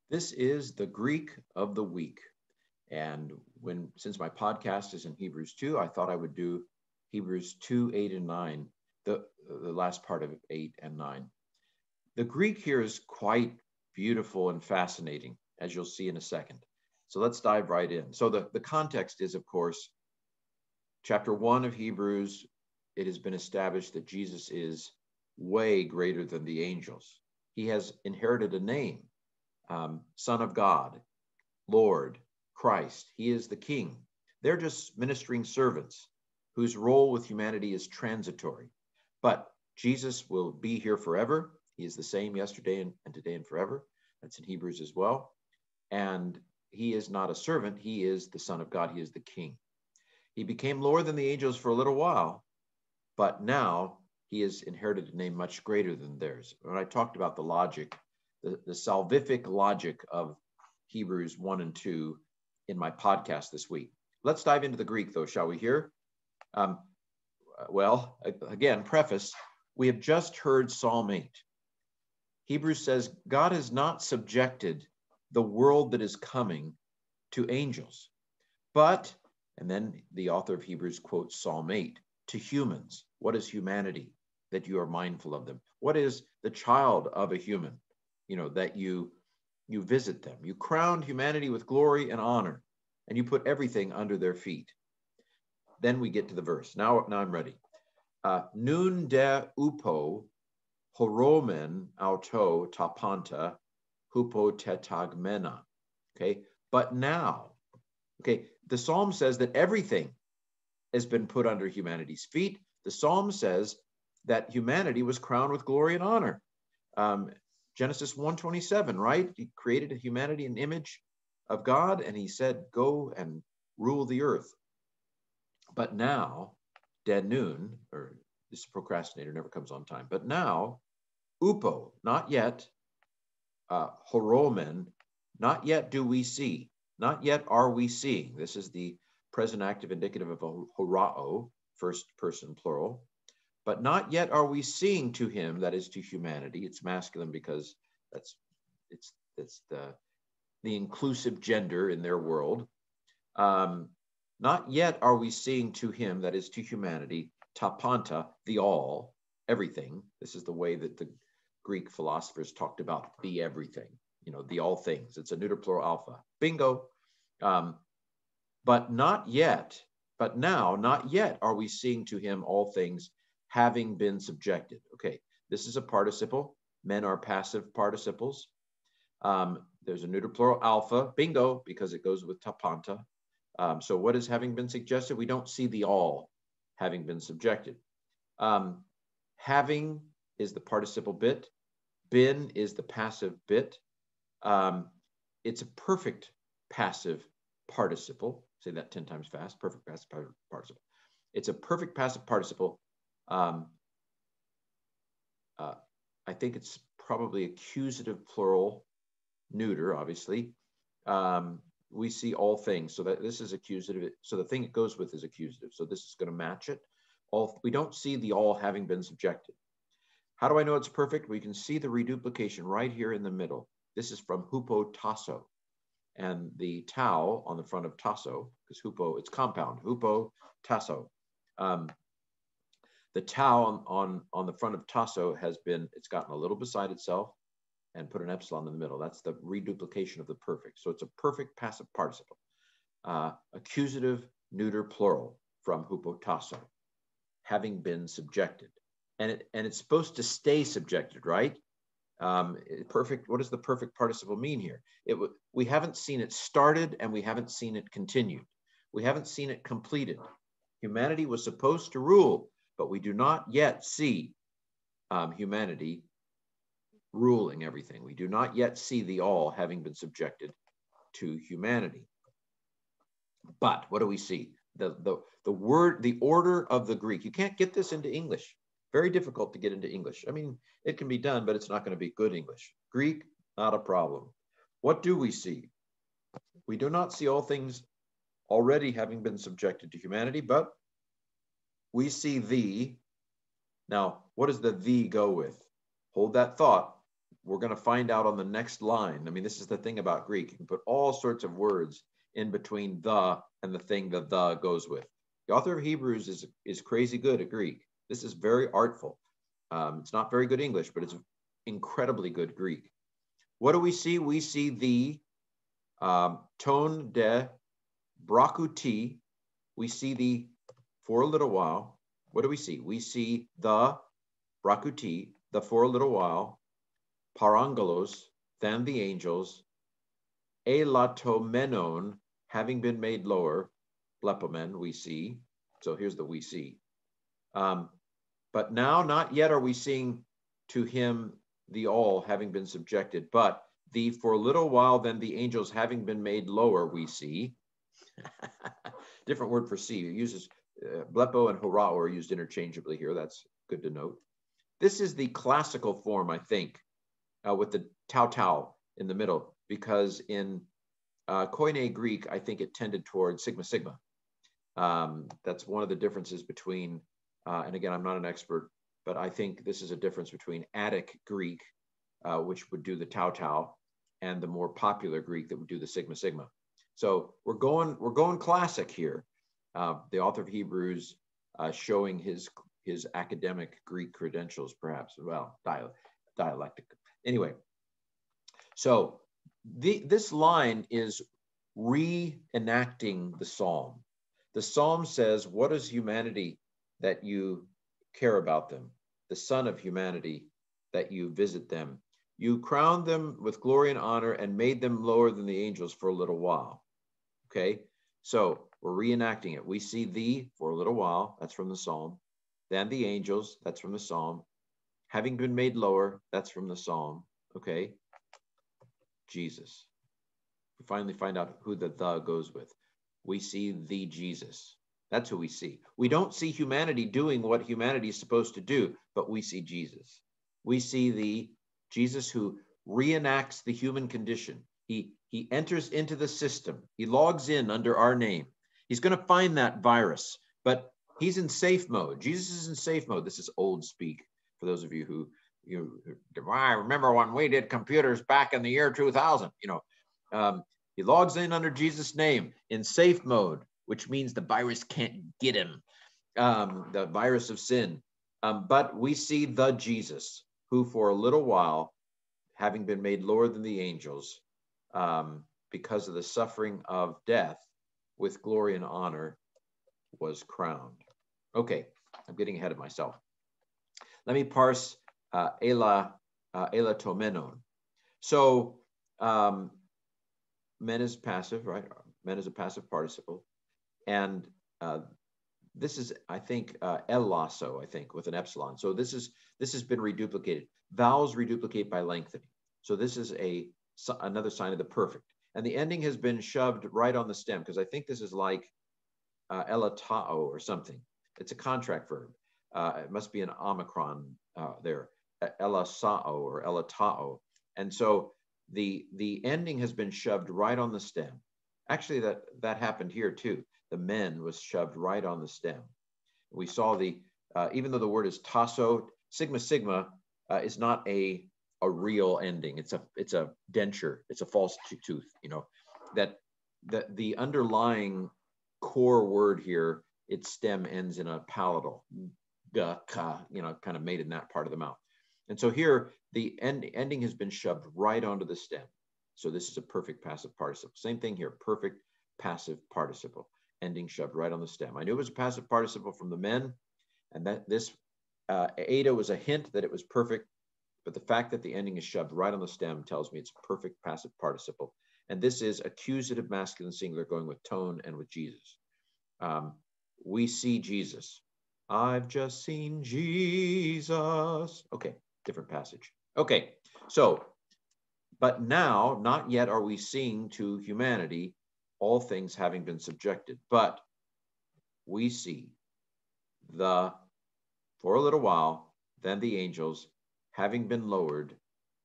This is the Greek of the week. And since my podcast is in Hebrews 2, I thought I would do Hebrews 2, 8, and 9, the last part of 8 and 9. The Greek here is quite beautiful and fascinating, as you'll see in a second. So let's dive right in. So the context is, of course, chapter 1 of Hebrews. It has been established that Jesus is way greater than the angels. He has inherited a name, Son of God, Lord, Christ. He is the King. They're just ministering servants whose role with humanity is transitory. But Jesus will be here forever. He is the same yesterday and today and forever. That's in Hebrews as well. And he is not a servant. He is the Son of God. He is the King. He became lower than the angels for a little while, but now he has inherited a name much greater than theirs. When I talked about the logic, the salvific logic of Hebrews 1 and 2 in my podcast this week. Let's dive into the Greek, though, shall we here? Well, again, preface, we have just heard Psalm 8. Hebrews says, God has not subjected the world that is coming to angels, but, and then the author of Hebrews quotes Psalm 8, to humans. What is humanity? That you are mindful of them. What is the child of a human? That you visit them. You crowned humanity with glory and honor, and you put everything under their feet. Then we get to the verse. Now I'm ready. Nun de upo horomen auto tapanta hupotetagmena. Okay, but now, okay, the psalm says that everything has been put under humanity's feet. The psalm says that humanity was crowned with glory and honor. Genesis 1:27, right? He created a humanity in image of God, and he said, go and rule the earth. But now, denun, or this procrastinator never comes on time, but now, upo, not yet, horomen, not yet do we see, not yet are we seeing. This is the present active indicative of horao, first person plural. But not yet are we seeing to him, that is to humanity. It's masculine because it's the inclusive gender in their world. Not yet are we seeing to him, that is to humanity, tapanta, the all, everything. This is the way that the Greek philosophers talked about the everything, the all things. It's a neuter plural alpha. Bingo. But not yet, but now, not yet are we seeing to him all things having been subjected. Okay, this is a participle. Men are passive participles. There's a neuter plural alpha, bingo, because it goes with tapanta. So what is having been suggested? We don't see the all having been subjected. Having is the participle bit. Been is the passive bit. It's a perfect passive participle. Say that 10 times fast. Perfect passive participle. It's a perfect passive participle. I think it's probably accusative plural, neuter, obviously. We see all things, so that this is accusative. So the thing it goes with is accusative. So this is going to match it. We don't see the all having been subjected. How do I know it's perfect? We can see the reduplication right here in the middle. This is from hupo tasso, and the tau on the front of tasso, because hupo, it's compound, hupo tasso. The tau on the front of tasso it's gotten a little beside itself and put an epsilon in the middle. That's the reduplication of the perfect. So it's a perfect passive participle. Accusative neuter plural from hupotasso, having been subjected. And it's supposed to stay subjected, right? Perfect. What does the perfect participle mean here? We haven't seen it started and we haven't seen it continued. We haven't seen it completed. Humanity was supposed to rule, but we do not yet see humanity ruling everything. We do not yet see the all having been subjected to humanity. But what do we see? The order of the Greek. You can't get this into English. Very difficult to get into English. I mean, it can be done, but it's not going to be good English. Greek, not a problem. What do we see? We do not see all things already having been subjected to humanity, but we see thee. Now, what does the thee go with? Hold that thought. we're going to find out on the next line. I mean, this is the thing about Greek. You can put all sorts of words in between the and the thing that the goes with. The author of Hebrews is crazy good at Greek. This is very artful. It's not very good English, but it's incredibly good Greek. What do we see? We see the ton de brakuti. We see the for a little while. What do we see? We see the brakuti, the for a little while, parangelos, than the angels, elatomenon, having been made lower, blepomen, we see. So here's the we see. But now, not yet are we seeing to him the all having been subjected, but the for a little while then the angels having been made lower, we see. Different word for see. It uses blepo and horao are used interchangeably here. That's good to note. This is the classical form, I think, with the tau in the middle, because in Koine Greek, I think it tended toward sigma sigma. That's one of the differences between, and again, I'm not an expert, but I think this is a difference between Attic Greek, which would do the tau, and the more popular Greek that would do the sigma sigma. So we're going classic here. The author of Hebrews showing his academic Greek credentials, perhaps. Well, dialectic. Anyway, so this line is reenacting the psalm. The psalm says, "What is humanity that you care about them? The Son of humanity that you visit them. You crowned them with glory and honor and made them lower than the angels for a little while." Okay, so we're reenacting it. We see thee for a little while, that's from the psalm. Then the angels, that's from the psalm. Having been made lower, that's from the psalm. Okay, Jesus. We finally find out who the goes with. We see the Jesus. That's who we see. We don't see humanity doing what humanity is supposed to do, but we see Jesus. We see the Jesus who reenacts the human condition. He enters into the system. He logs in under our name. He's going to find that virus, but he's in safe mode. Jesus is in safe mode. This is old speak for those of you who I remember when we did computers back in the year 2000. He logs in under Jesus' name in safe mode, which means the virus can't get him, the virus of sin. But we see the Jesus who for a little while, having been made lower than the angels, because of the suffering of death, with glory and honor, was crowned. Okay, I'm getting ahead of myself. Let me parse elatomenon. So men is passive, right? Men is a passive participle. And this is, I think, elasso, I think, with an epsilon. So this has been reduplicated. Vowels reduplicate by lengthening. So this is another sign of the perfect. And the ending has been shoved right on the stem, because I think this is like elatao or something. It's a contract verb. It must be an omicron there, elasao or elatao. And so the ending has been shoved right on the stem. Actually, that happened here too. The men was shoved right on the stem. We saw even though the word is tasso, sigma sigma is not a real ending. It's a denture. It's a false tooth. That the underlying core word here, its stem ends in a palatal, kind of made in that part of the mouth. And so here the ending has been shoved right onto the stem. So this is a perfect passive participle. Same thing here, perfect passive participle, ending shoved right on the stem. I knew it was a passive participle from the men, and that this eta was a hint that it was perfect, but the fact that the ending is shoved right on the stem tells me it's a perfect passive participle. And this is accusative masculine singular going with tone and with Jesus. We see Jesus. I've just seen Jesus. Okay, different passage. Okay, so, but now, not yet are we seeing to humanity all things having been subjected, but we see for a little while, then the angels, having been lowered,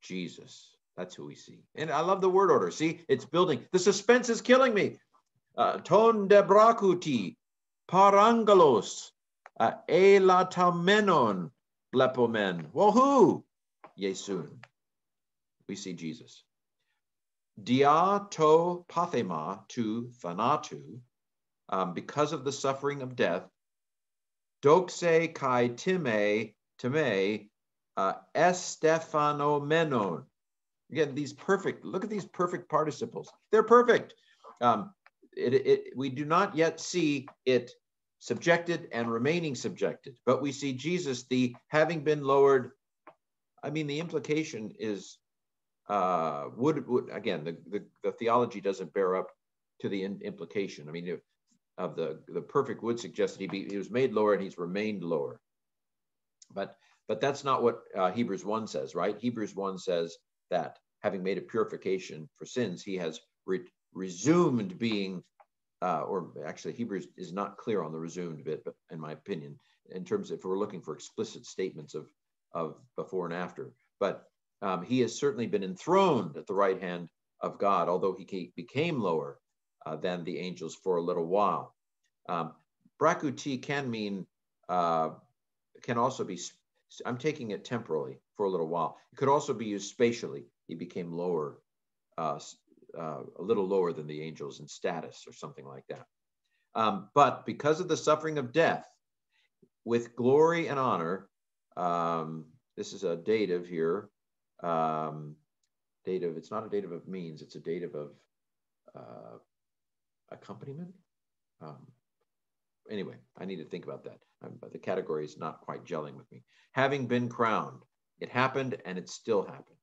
Jesus. That's who we see. And I love the word order. See, it's building. The suspense is killing me. Ton de brakuti, parangelos, elatamenon, blepomen. Well, who? Yesun. we see Jesus. Dia to pathema to thanatu, because of the suffering of death, doxe kai time estefanomenon. Again, look at these perfect participles. They're perfect. We do not yet see it subjected and remaining subjected, but we see Jesus, the having been lowered. I mean, the implication is, again, the theology doesn't bear up to the implication. I mean, of the perfect would suggest that he was made lower and he's remained lower. But that's not what Hebrews 1 says, right? Hebrews 1 says that having made a purification for sins, he has resumed being, or actually Hebrews is not clear on the resumed bit, but in my opinion, in terms of if we're looking for explicit statements of before and after. But he has certainly been enthroned at the right hand of God, although he became lower than the angels for a little while. Brakuti can mean, can also be, I'm taking it temporally for a little while. It could also be used spatially. He became lower, a little lower than the angels in status or something like that. But because of the suffering of death, with glory and honor, this is a dative here. Dative, it's not a dative of means, it's a dative of accompaniment. Anyway, I need to think about that. But the category is not quite gelling with me. Having been crowned, it happened and it still happened.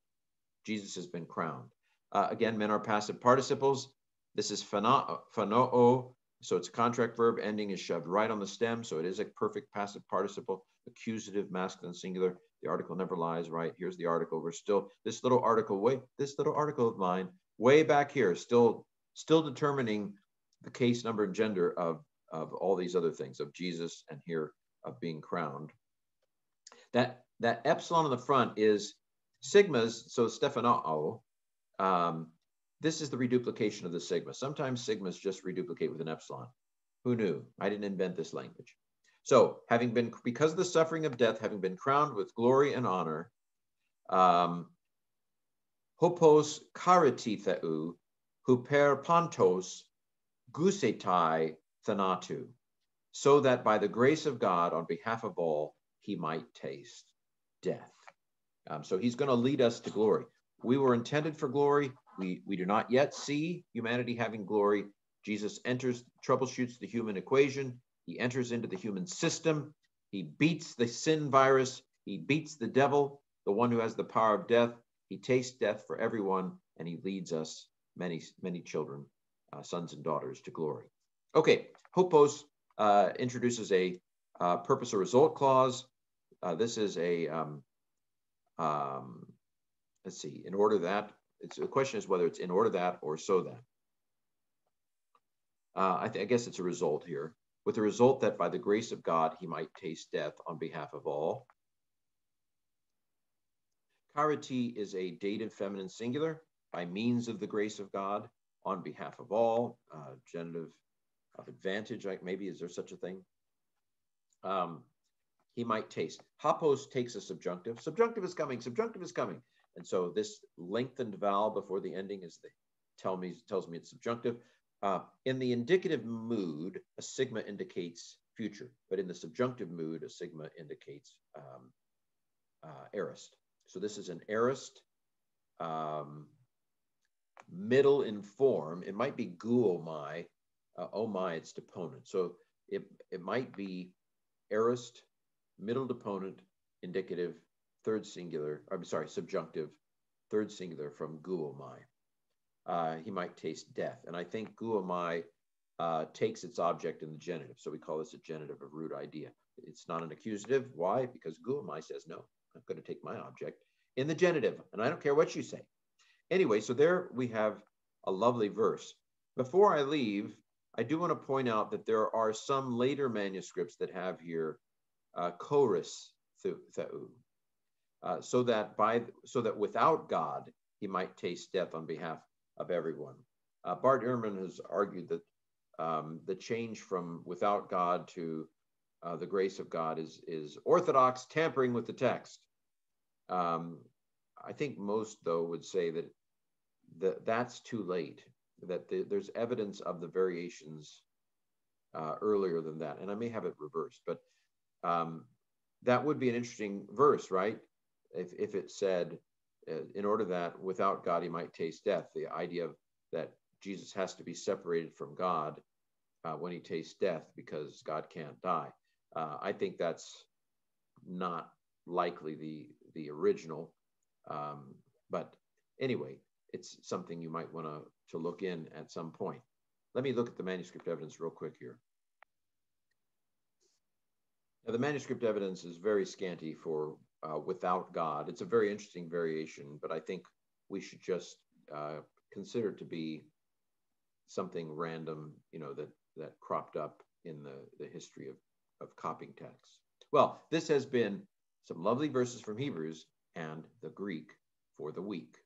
Jesus has been crowned. Again, men are passive participles. This is phanoo, so it's a contract verb. Ending is shoved right on the stem, so it is a perfect passive participle. Accusative, masculine, singular. The article never lies, right? Here's the article. We're still, this little article of mine, way back here, still determining the case, number, and gender of all these other things, of Jesus and here of being crowned. That epsilon on the front is sigmas, so Stephanao. This is the reduplication of the sigma. Sometimes sigmas just reduplicate with an epsilon. Who knew? I didn't invent this language. So, because of the suffering of death, having been crowned with glory and honor, hopos kariti theu, huper pantos gusetai thanatu, so that by the grace of God, on behalf of all, he might taste death. So he's going to lead us to glory. We were intended for glory. We do not yet see humanity having glory. Jesus troubleshoots the human equation. He enters into the human system. He beats the sin virus. He beats the devil, the one who has the power of death. He tastes death for everyone, and he leads us, many, many children, sons and daughters, to glory. Okay, hopos introduces a purpose or result clause. This is a, let's see, in order that, the question is whether it's in order that or so that. I guess it's a result here. With the result that by the grace of God, he might taste death on behalf of all. Kariti is a dative feminine singular, by means of the grace of God, on behalf of all. Genitive of advantage, like maybe, is there such a thing? He might taste. Hopos takes a subjunctive. Subjunctive is coming. Subjunctive is coming. And so this lengthened vowel before the ending tells me it's subjunctive. In the indicative mood, a sigma indicates future, but in the subjunctive mood, a sigma indicates aorist. So this is an aorist, middle in form. It might be guomai. Oh my, it's deponent. So it might be aorist, middle deponent, indicative, third singular, subjunctive, third singular from guomai. He might taste death. And I think guomai takes its object in the genitive. So we call this a genitive of root idea. It's not an accusative. Why? Because guomai says, no, I'm going to take my object in the genitive, and I don't care what you say. Anyway, so there we have a lovely verse. Before I leave, I do want to point out that there are some later manuscripts that have here chorus theu, so that without God, he might taste death on behalf of everyone. Bart Ehrman has argued that the change from without God to the grace of God is orthodox tampering with the text. I think most, though, would say that that's too late, that there's evidence of the variations earlier than that. And I may have it reversed, but um, that would be an interesting verse, right? If it said, in order that without God he might taste death, the idea of that Jesus has to be separated from God when he tastes death because God can't die. I think that's not likely the original, but anyway, it's something you might want to look in at some point. Let me look at the manuscript evidence real quick here. Now, the manuscript evidence is very scanty for without God. It's a very interesting variation, but I think we should just consider it to be something random, that cropped up in the history of copying texts. Well, this has been some lovely verses from Hebrews and the Greek for the week.